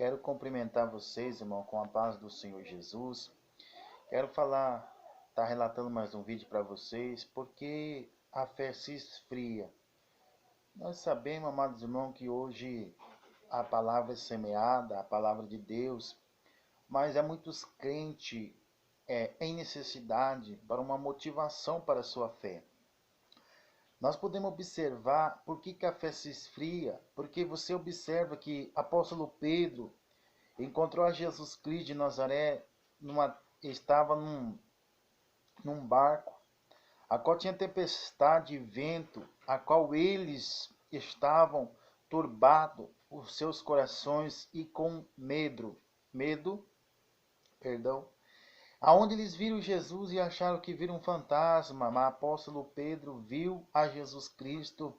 Quero cumprimentar vocês, irmão, com a paz do Senhor Jesus. Quero tá relatando mais um vídeo para vocês, porque a fé se esfria. Nós sabemos, amados irmãos, que hoje a palavra é semeada, a palavra de Deus, mas há muitos crentes em necessidade para uma motivação para a sua fé. Nós podemos observar por que a fé se esfria, porque você observa que apóstolo Pedro encontrou a Jesus Cristo de Nazaré, estava num barco, a qual tinha tempestade e vento, a qual eles estavam turbados os seus corações e com medo, perdão, aonde eles viram Jesus e acharam que viram um fantasma, mas o apóstolo Pedro viu a Jesus Cristo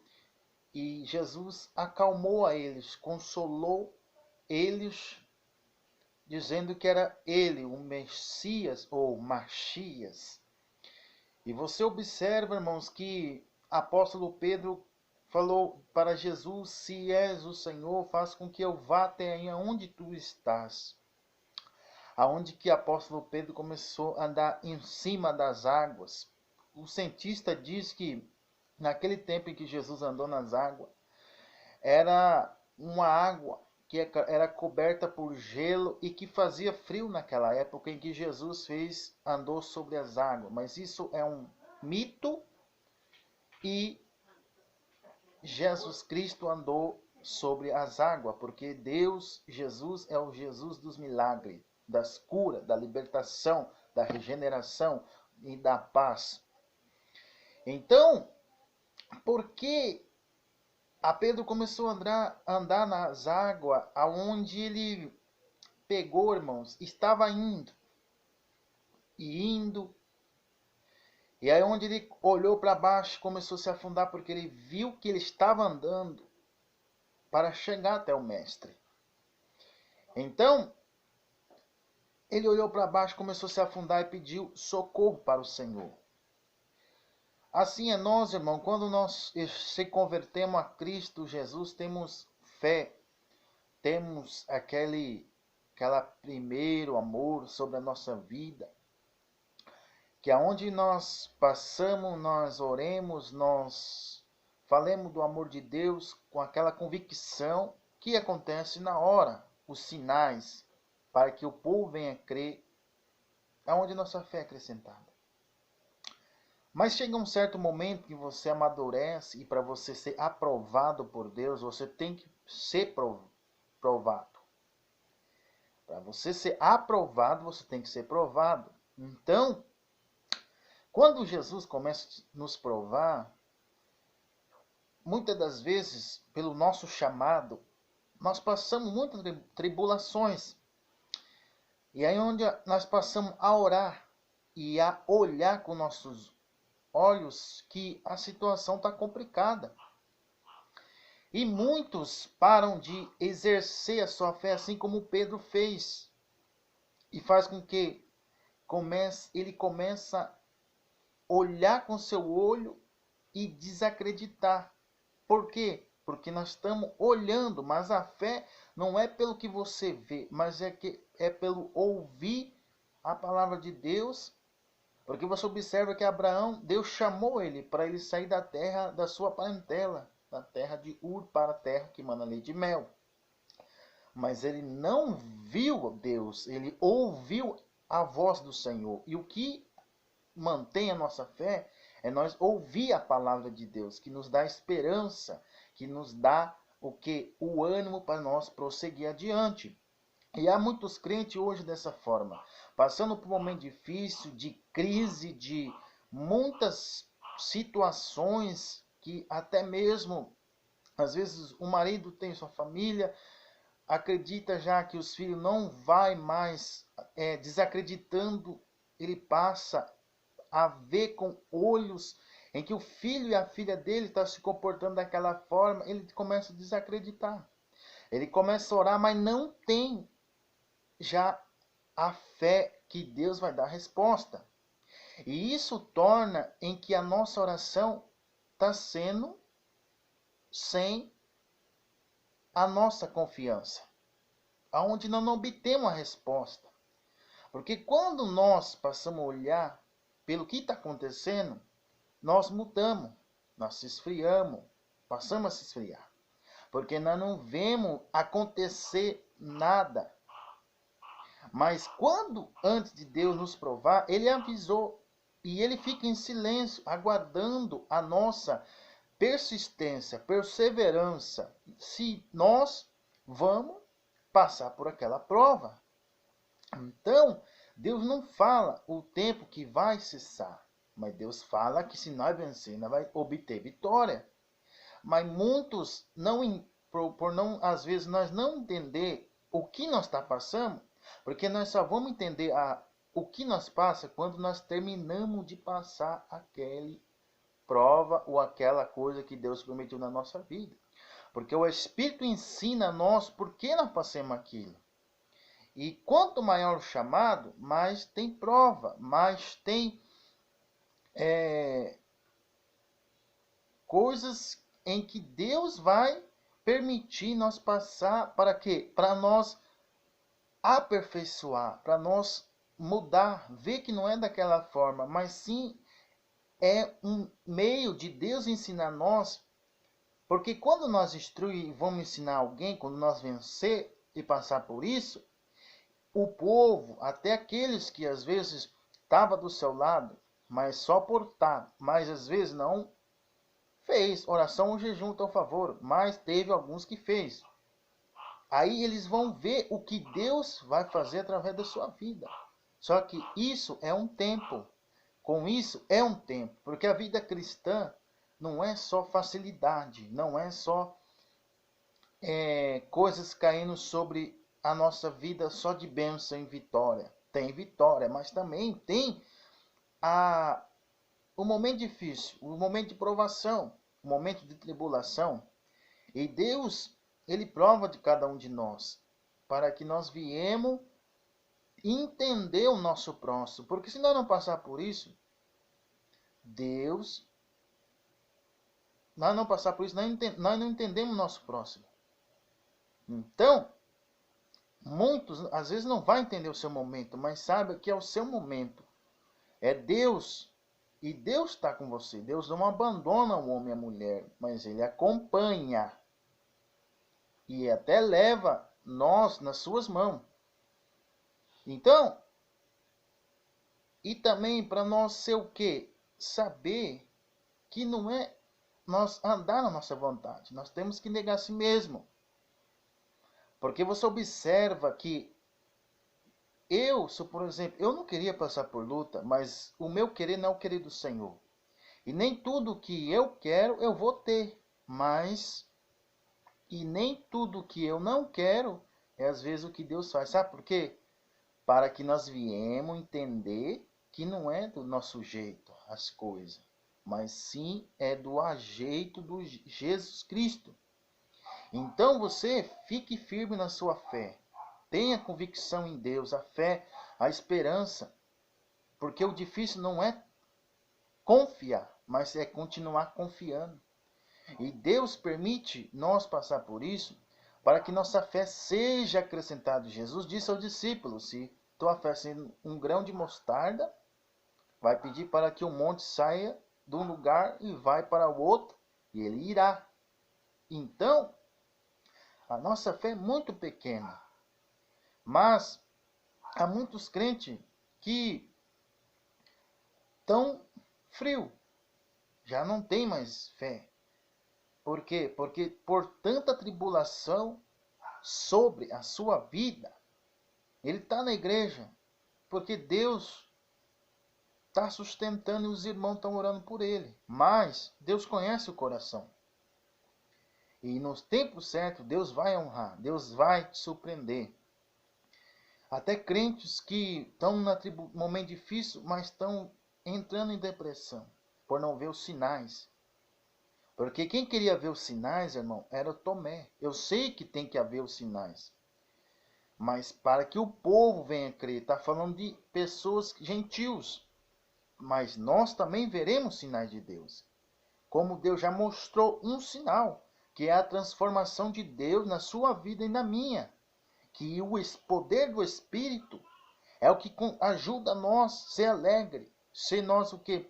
e Jesus acalmou a eles, consolou eles, dizendo que era ele, o Messias ou Machias. E você observa, irmãos, que apóstolo Pedro falou para Jesus: se és o Senhor, faz com que eu vá até aí onde tu estás. Aonde que apóstolo Pedro começou a andar em cima das águas. O cientista diz que naquele tempo em que Jesus andou nas águas, era uma água que era coberta por gelo e que fazia frio naquela época em que Jesus andou sobre as águas. Mas isso é um mito e Jesus Cristo andou sobre as águas, porque Jesus é o Jesus dos milagres, das curas, da libertação, da regeneração e da paz. Então, por que a Pedro começou a andar nas águas, aonde ele pegou, irmãos, estava indo, e aí onde ele olhou para baixo, começou a se afundar, porque ele viu que ele estava andando para chegar até o mestre. Então, ele olhou para baixo, começou a se afundar e pediu socorro para o Senhor. Assim é nós, irmão, quando nós se convertemos a Cristo Jesus, temos fé, temos aquela primeiro amor sobre a nossa vida, que aonde nós passamos, nós oremos, nós falemos do amor de Deus com aquela convicção que acontece na hora, os sinais, para que o povo venha crer, aonde nossa fé é acrescentada. Mas chega um certo momento que você amadurece e para você ser aprovado por Deus, você tem que ser provado. Para você ser aprovado, você tem que ser provado. Então, quando Jesus começa a nos provar, muitas das vezes, pelo nosso chamado, nós passamos muitas tribulações. E aí onde nós passamos a orar e a olhar com nossos olhos que a situação está complicada. E muitos param de exercer a sua fé, assim como Pedro fez. E faz com que ele comece a olhar com seu olho e desacreditar. Por quê? Porque nós estamos olhando, mas a fé não é pelo que você vê, mas é pelo ouvir a palavra de Deus. Porque você observa que Abraão, Deus chamou ele para ele sair da terra da sua parentela, da terra de Ur para a terra que mana leite e mel. Mas ele não viu Deus, ele ouviu a voz do Senhor. E o que mantém a nossa fé é nós ouvir a palavra de Deus, que nos dá esperança, que nos dá o ânimo para nós prosseguir adiante. E há muitos crentes hoje dessa forma, passando por um momento difícil, de crise, de muitas situações que até mesmo, às vezes, o marido tem sua família, acredita já que os filhos não vai mais, desacreditando, ele passa a ver com olhos em que o filho e a filha dele estão se comportando daquela forma, ele começa a desacreditar. Ele começa a orar, mas não tem já a fé que Deus vai dar resposta. E isso torna em que a nossa oração está sendo sem a nossa confiança. aonde nós não obtemos a resposta. Porque quando nós passamos a olhar pelo que está acontecendo, nós mudamos, nós se esfriamos, passamos a se esfriar. Porque nós não vemos acontecer nada. Mas quando, antes de Deus nos provar, Ele avisou. E Ele fica em silêncio, aguardando a nossa persistência, perseverança, se nós vamos passar por aquela prova. Então, Deus não fala o tempo que vai cessar, mas Deus fala que se nós vencer, nós vai obter vitória. Mas muitos, por não, às vezes, nós não entender o que nós está passando, porque nós só vamos entender o que nós passa quando nós terminamos de passar aquele prova ou aquela coisa que Deus prometeu na nossa vida. Porque o Espírito ensina a nós por que nós passamos aquilo. E quanto maior o chamado, mais tem prova, mais tem coisas em que Deus vai permitir nós passar. Para quê? Para nós aperfeiçoar, para nós mudar, ver que não é daquela forma, mas sim é um meio de Deus ensinar nós. Porque quando nós instruir e vamos ensinar alguém, quando nós vencer e passar por isso, o povo, até aqueles que às vezes estavam do seu lado, mas só por estar, mas às vezes não fez oração ou jejum a teu favor, mas teve alguns que fez. Aí eles vão ver o que Deus vai fazer através da sua vida. Só que isso é um tempo. Com isso é um tempo. Porque a vida cristã não é só facilidade, não é só coisas caindo sobre a nossa vida só de bênção e vitória. Tem vitória, mas também tem o momento difícil, o momento de provação, o momento de tribulação. E Deus, Ele prova de cada um de nós, para que nós viemos entender o nosso próximo. Porque se nós não passar por isso, nós não entendemos o nosso próximo. Então, muitos, às vezes, não vão entender o seu momento, mas saiba que é o seu momento. É Deus. E Deus está com você. Deus não abandona o homem e a mulher, mas Ele acompanha. E até leva nós nas suas mãos. Então, e também para nós ser o quê? Saber que não é nós andar na nossa vontade. Nós temos que negar a si mesmo. Porque você observa que por exemplo, eu não queria passar por luta, mas o meu querer não é o querer do Senhor. E nem tudo que eu quero eu vou ter, e nem tudo que eu não quero é às vezes o que Deus faz. Sabe por quê? Para que nós viemos entender que não é do nosso jeito as coisas, mas sim é do ajeito do Jesus Cristo. Então você fique firme na sua fé. Tenha convicção em Deus, a fé, a esperança. Porque o difícil não é confiar, mas é continuar confiando. E Deus permite nós passar por isso para que nossa fé seja acrescentada. Jesus disse aos discípulos, se tua fé sendo um grão de mostarda, vai pedir para que o monte saia de um lugar e vai para o outro, e ele irá. Então, a nossa fé é muito pequena. Mas há muitos crentes que estão frios, já não tem mais fé. Por quê? Porque por tanta tribulação sobre a sua vida, ele está na igreja, porque Deus está sustentando e os irmãos estão orando por ele. Mas Deus conhece o coração. E nos tempos certos, Deus vai honrar, Deus vai te surpreender. Até crentes que estão num momento difícil, mas estão entrando em depressão, por não ver os sinais. Porque quem queria ver os sinais, irmão, era Tomé. Eu sei que tem que haver os sinais. Mas para que o povo venha crer, está falando de pessoas gentios. Mas nós também veremos sinais de Deus. Como Deus já mostrou um sinal, que é a transformação de Deus na sua vida e na minha. que o poder do Espírito é o que ajuda nós a ser alegre, ser nós o que?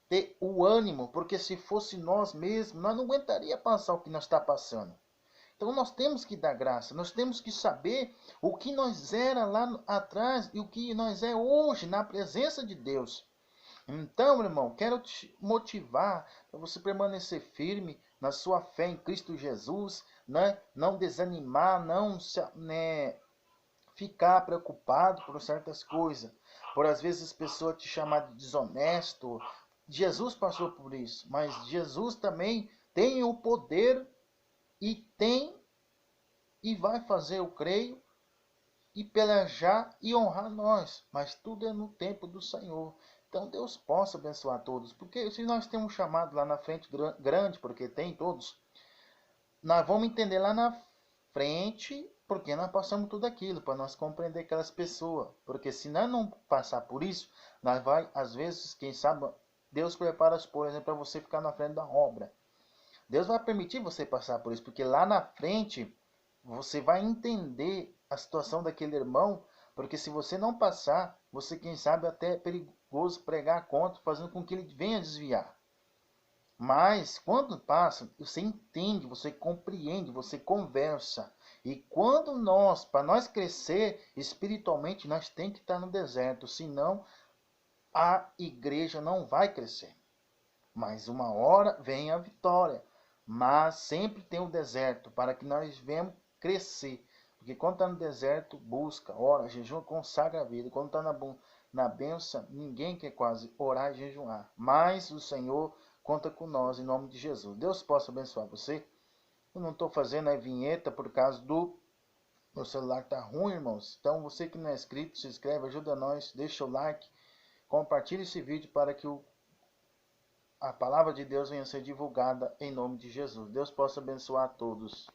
Ter o ânimo, porque se fosse nós mesmos, nós não aguentaria passar o que nós está passando. Então nós temos que dar graça, nós temos que saber o que nós era lá atrás e o que nós é hoje na presença de Deus. Então, meu irmão, quero te motivar para você permanecer firme na sua fé em Cristo Jesus, né? Não desanimar, não ficar preocupado por certas coisas, por às vezes as pessoas te chamar de desonesto. Jesus passou por isso, mas Jesus também tem o poder e tem e vai fazer, eu creio, e pelejar e honrar nós, mas tudo é no tempo do Senhor. Então Deus possa abençoar todos, porque se nós temos um chamado lá na frente grande, porque tem todos, nós vamos entender lá na frente, porque nós passamos tudo aquilo, para nós compreender aquelas pessoas, porque se nós não passar por isso, nós vai, às vezes, quem sabe, Deus prepara as coisas para você ficar na frente da obra. Deus vai permitir você passar por isso, porque lá na frente você vai entender a situação daquele irmão, porque se você não passar, você quem sabe até é perigoso pregar contra, fazendo com que ele venha desviar. Mas quando passa, você entende, você compreende, você conversa. E quando nós, para nós crescer espiritualmente, nós tem que estar no deserto, senão a igreja não vai crescer. Mas uma hora vem a vitória, mas sempre tem o deserto para que nós venhamos crescer. Porque quando está no deserto, busca, ora, jejum, consagra a vida. Quando está na bênção, ninguém quer quase orar e jejuar. Mas o Senhor conta com nós, em nome de Jesus. Deus possa abençoar você. Eu não estou fazendo a vinheta por causa do meu celular tá ruim, irmãos. Então você que não é inscrito, se inscreve, ajuda nós, deixa o like, compartilhe esse vídeo para que a palavra de Deus venha a ser divulgada em nome de Jesus. Deus possa abençoar a todos.